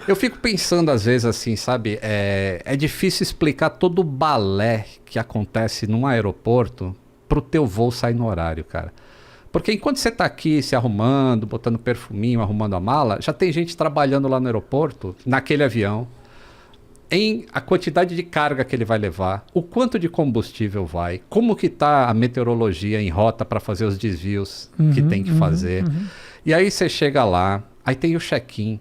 Eu fico pensando às vezes assim, sabe? É difícil explicar todo o balé que acontece num aeroporto pro teu voo sair no horário, cara. Porque enquanto você tá aqui se arrumando, botando perfuminho, arrumando a mala, já tem gente trabalhando lá no aeroporto, naquele avião, em a quantidade de carga que ele vai levar, o quanto de combustível vai, como que tá a meteorologia em rota para fazer os desvios que tem que fazer. E aí você chega lá, aí tem o check-in,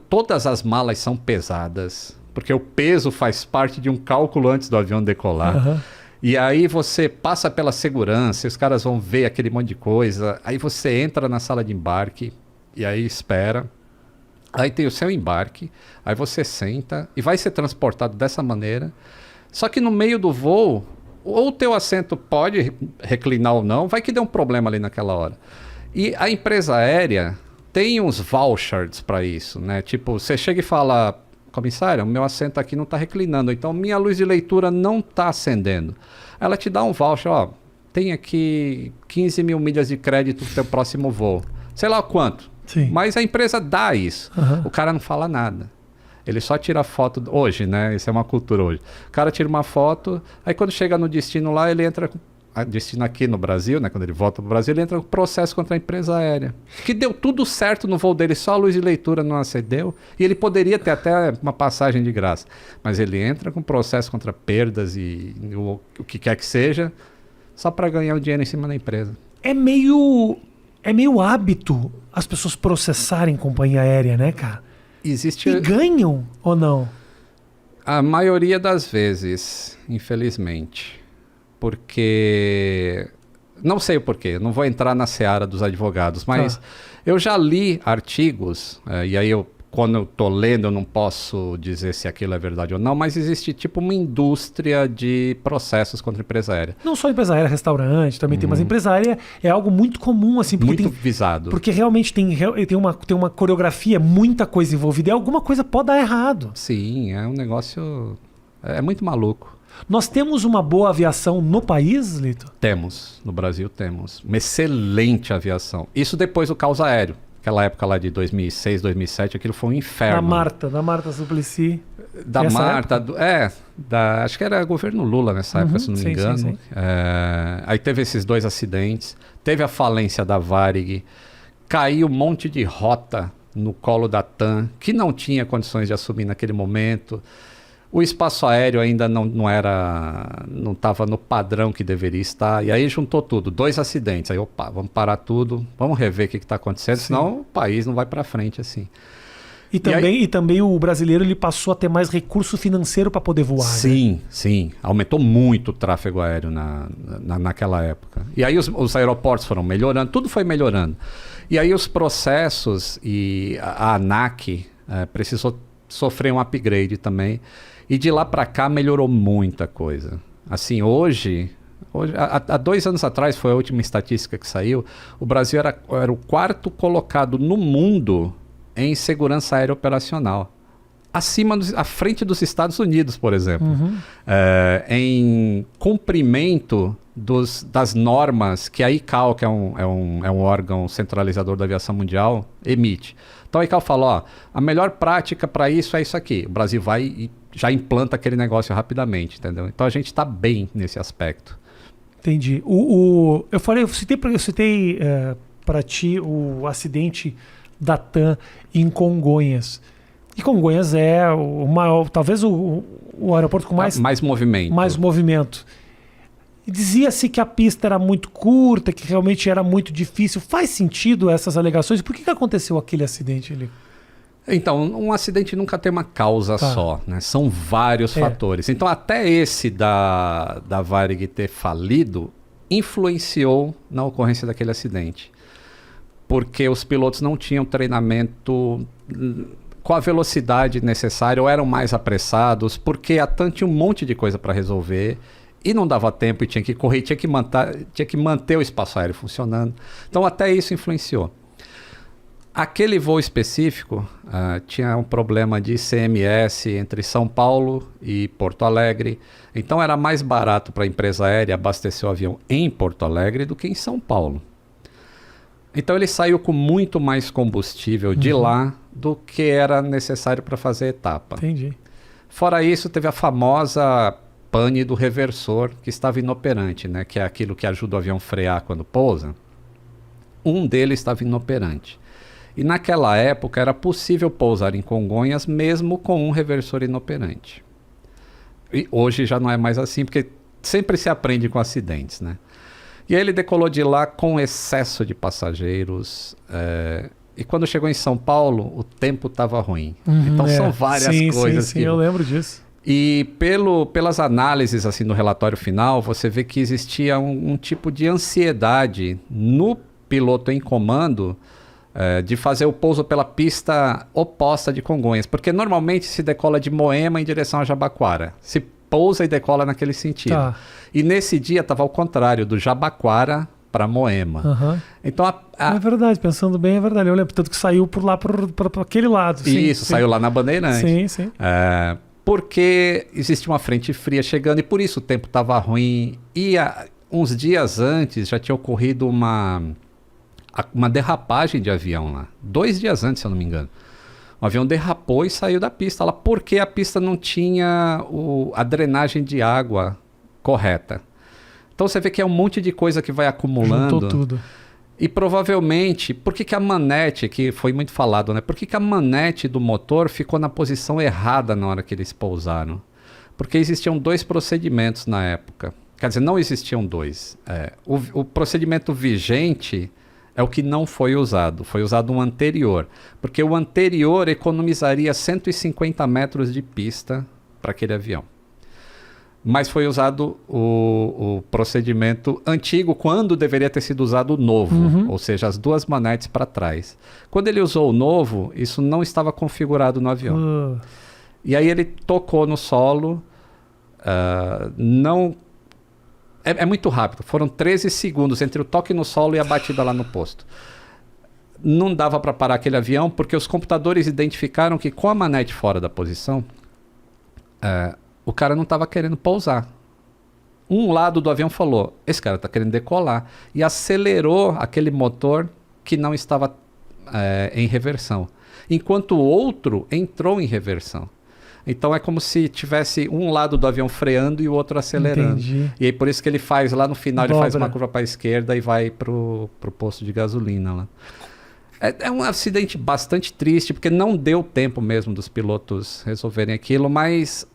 todas as malas são pesadas, porque o peso faz parte de um cálculo antes do avião decolar. E aí você passa pela segurança, os caras vão ver aquele monte de coisa, aí você entra na sala de embarque, e aí espera. Aí tem o seu embarque, aí você senta e vai ser transportado dessa maneira. Só que no meio do voo, ou o teu assento pode reclinar ou não, vai que dê um problema ali naquela hora. E a empresa aérea tem uns vouchers para isso, né? Tipo, você chega e fala, comissário, meu assento aqui não está reclinando, então minha luz de leitura não está acendendo. Ela te dá um voucher, ó, tem aqui 15 mil milhas de crédito pro teu próximo voo. Sei lá quanto. Sim. Mas a empresa dá isso. O cara não fala nada. Ele só tira foto hoje, né? Isso é uma cultura hoje. O cara tira uma foto, aí quando chega no destino lá, ele entra... destino aqui no Brasil, né? Quando ele volta pro Brasil, ele entra com processo contra a empresa aérea. Que deu tudo certo no voo dele, só a luz de leitura não acendeu. E ele poderia ter até uma passagem de graça. Mas ele entra com processo contra perdas e o que quer que seja, só para ganhar o dinheiro em cima da empresa. É meio hábito as pessoas processarem companhia aérea, né, cara? Existe... E ganham ou não? A maioria das vezes, infelizmente. Porque... Não sei o porquê, não vou entrar na seara dos advogados, mas eu já li artigos, e aí quando eu tô lendo eu não posso dizer se aquilo é verdade ou não, mas existe tipo uma indústria de processos contra a empresa aérea. Não só empresa aérea, restaurante, também tem, mas empresa aérea é algo muito comum, assim. Porque muito visado. Porque realmente tem uma coreografia, muita coisa envolvida, e alguma coisa pode dar errado. Sim, é um negócio... É muito maluco. Nós temos uma boa aviação no país, Lito? Temos, no Brasil temos. Uma excelente aviação. Isso depois do caos aéreo. Aquela época lá de 2006, 2007, aquilo foi um inferno. Da Marta Suplicy. Da Marta, acho que era governo Lula nessa época, se não me engano. Sim. Aí teve esses dois acidentes, teve a falência da Varig, caiu um monte de rota no colo da TAM, que não tinha condições de assumir naquele momento. O espaço aéreo ainda não estava no padrão que deveria estar. E aí juntou tudo, 2 acidentes. Aí, opa, vamos parar tudo, vamos rever o que está acontecendo, senão o país não vai para frente assim. E também o brasileiro ele passou a ter mais recurso financeiro para poder voar. Sim, né? Sim. Aumentou muito o tráfego aéreo naquela época. E aí os aeroportos foram melhorando, tudo foi melhorando. E aí os processos e a ANAC precisou sofrer um upgrade também. E de lá para cá melhorou muita coisa. Assim, hoje há 2 anos atrás, foi a última estatística que saiu, o Brasil era o 4º colocado no mundo em segurança aérea operacional. À frente dos Estados Unidos, por exemplo. Em cumprimento das normas que a ICAO, que é um órgão centralizador da aviação mundial, emite. Então a ICAO fala, ó, a melhor prática para isso é isso aqui. O Brasil vai e já implanta aquele negócio rapidamente, entendeu? Então a gente está bem nesse aspecto. Entendi. Eu citei para ti o acidente da TAM em Congonhas. E Congonhas é talvez o aeroporto com mais movimento. Mais movimento. Dizia-se que a pista era muito curta, que realmente era muito difícil. Faz sentido essas alegações? Por que aconteceu aquele acidente ali? Então, um acidente nunca tem uma causa só, né? São vários fatores. Então, até esse da Varig ter falido influenciou na ocorrência daquele acidente. Porque os pilotos não tinham treinamento com a velocidade necessária, ou eram mais apressados, porque a TAM tinha um monte de coisa para resolver e não dava tempo e tinha que correr, tinha que manter o espaço aéreo funcionando. Então até isso influenciou. Aquele voo específico tinha um problema de ICMS entre São Paulo e Porto Alegre. Então era mais barato para a empresa aérea abastecer o avião em Porto Alegre do que em São Paulo. Então ele saiu com muito mais combustível de lá do que era necessário para fazer a etapa. Entendi. Fora isso, teve a famosa pane do reversor que estava inoperante, né? Que é aquilo que ajuda o avião a frear quando pousa. Um deles estava inoperante. E naquela época era possível pousar em Congonhas mesmo com um reversor inoperante. E hoje já não é mais assim, porque sempre se aprende com acidentes, né? E aí ele decolou de lá com excesso de passageiros. E quando chegou em São Paulo, o tempo estava ruim. Então são várias coisas. Sim, eu lembro disso. E pelas análises assim no relatório final, você vê que existia um tipo de ansiedade no piloto em comando de fazer o pouso pela pista oposta de Congonhas. Porque normalmente se decola de Moema em direção a Jabaquara. Se pousa e decola naquele sentido. Tá. E nesse dia estava ao contrário, do Jabaquara para Moema. Então É verdade, pensando bem, é verdade. Eu lembro, tanto que saiu por lá, por aquele lado. Isso, saiu lá na Bandeirante. Sim. Porque existe uma frente fria chegando e por isso o tempo estava ruim. E uns dias antes já tinha ocorrido uma derrapagem de avião lá. 2 dias antes, se eu não me engano. O avião derrapou e saiu da pista lá porque a pista não tinha a drenagem de água correta. Então você vê que é um monte de coisa que vai acumulando. Juntou tudo. E provavelmente, por que a manete, que foi muito falado, né? Por que a manete do motor ficou na posição errada na hora que eles pousaram? Porque existiam 2 procedimentos na época. Quer dizer, não existiam 2. O procedimento vigente é o que não foi usado um anterior, porque o anterior economizaria 150 metros de pista para aquele avião. Mas foi usado o procedimento antigo quando deveria ter sido usado o novo, ou seja, as 2 manetes para trás. Quando ele usou o novo, isso não estava configurado no avião. E aí ele tocou no solo, É muito rápido. Foram 13 segundos entre o toque no solo e a batida lá no posto. Não dava para parar aquele avião porque os computadores identificaram que com a manete fora da posição, o cara não estava querendo pousar. Um lado do avião falou, esse cara está querendo decolar. E acelerou aquele motor que não estava em reversão. Enquanto o outro entrou em reversão. Então é como se tivesse um lado do avião freando e o outro acelerando. Entendi. E aí por isso que ele faz, lá no final, Dobra. ele faz uma curva para a esquerda e vai pro posto de gasolina lá. É um acidente bastante triste, porque não deu tempo mesmo dos pilotos resolverem aquilo, mas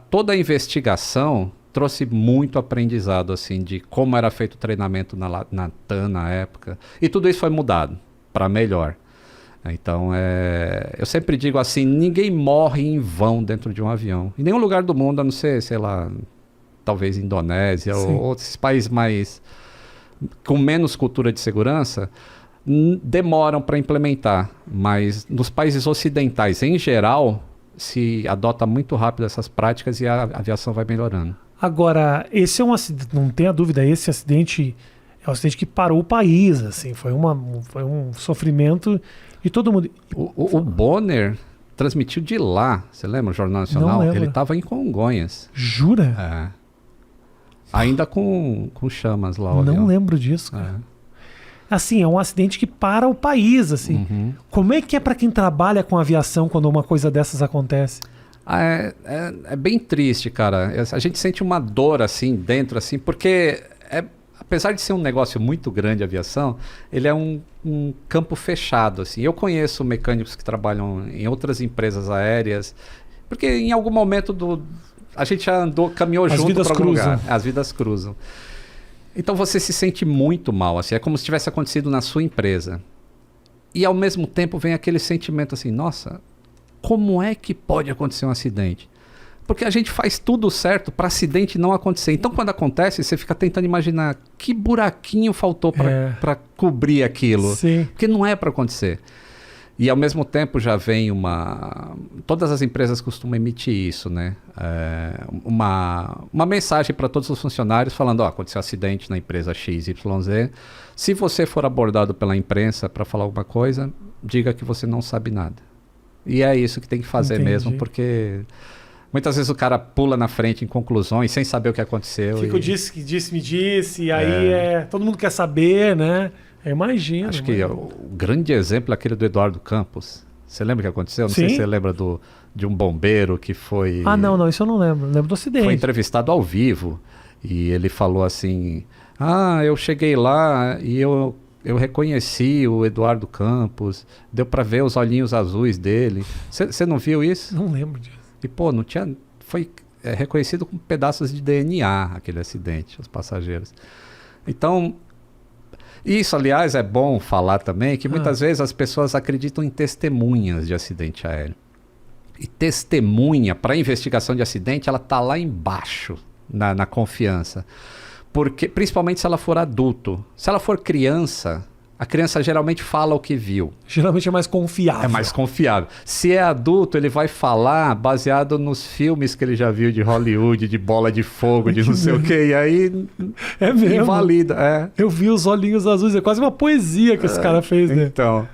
toda a investigação trouxe muito aprendizado, assim, de como era feito o treinamento na TAM na época. E tudo isso foi mudado para melhor. Então, eu sempre digo assim, ninguém morre em vão dentro de um avião. Em nenhum lugar do mundo, a não ser, sei lá, talvez Indonésia ou outros países com menos cultura de segurança, demoram para implementar. Mas nos países ocidentais, em geral, se adota muito rápido essas práticas e a aviação vai melhorando. Agora, esse é um acidente, não tenha dúvida, esse acidente é um acidente que parou o país, assim, foi um sofrimento e todo mundo... O Bonner transmitiu de lá, você lembra o Jornal Nacional? Não lembro. Ele estava em Congonhas. Jura? Ainda com chamas lá. Não lembro disso, cara. Assim, é um acidente que para o país, assim. Como é que é para quem trabalha com aviação quando uma coisa dessas acontece? É bem triste, cara. A gente sente uma dor assim dentro, assim, porque apesar de ser um negócio muito grande a aviação, ele é um campo fechado, assim. Eu conheço mecânicos que trabalham em outras empresas aéreas, porque em algum momento a gente já caminhou junto para algum lugar. As vidas cruzam. Então você se sente muito mal, assim. É como se tivesse acontecido na sua empresa. E ao mesmo tempo vem aquele sentimento assim, nossa, como é que pode acontecer um acidente? Porque a gente faz tudo certo para acidente não acontecer. Então, quando acontece, você fica tentando imaginar que buraquinho faltou para cobrir aquilo. Sim. Porque não é para acontecer. E, ao mesmo tempo, já vem todas as empresas costumam emitir isso, né? Uma mensagem para todos os funcionários falando, aconteceu um acidente na empresa XYZ. Se você for abordado pela imprensa para falar alguma coisa, diga que você não sabe nada. E é isso que tem que fazer mesmo, porque... Muitas vezes o cara pula na frente em conclusões sem saber o que aconteceu. Fica o disse, me disse, e aí todo mundo quer saber, né? Eu imagino. Acho que o grande exemplo é aquele do Eduardo Campos. Você lembra o que aconteceu? Não Sim. sei se você lembra de um bombeiro que foi... Ah, não, isso eu não lembro. Lembro do acidente. Foi entrevistado ao vivo e ele falou assim: eu cheguei lá e eu reconheci o Eduardo Campos, deu para ver os olhinhos azuis dele. Você não viu isso? Não lembro disso. E pô, não tinha... Foi reconhecido com pedaços de DNA aquele acidente, os passageiros. Então... Isso, aliás, é bom falar também que muitas vezes as pessoas acreditam em testemunhas de acidente aéreo. E testemunha para investigação de acidente, ela está lá embaixo na confiança. Porque, principalmente se ela for adulto. Se ela for criança, a criança geralmente fala o que viu. Geralmente é mais confiável. É mais confiável. Se é adulto, ele vai falar baseado nos filmes que ele já viu de Hollywood, de bola de fogo, de não sei o quê. E aí É mesmo. invalida. Eu vi os olhinhos azuis. É quase uma poesia que esse cara fez, né? Então...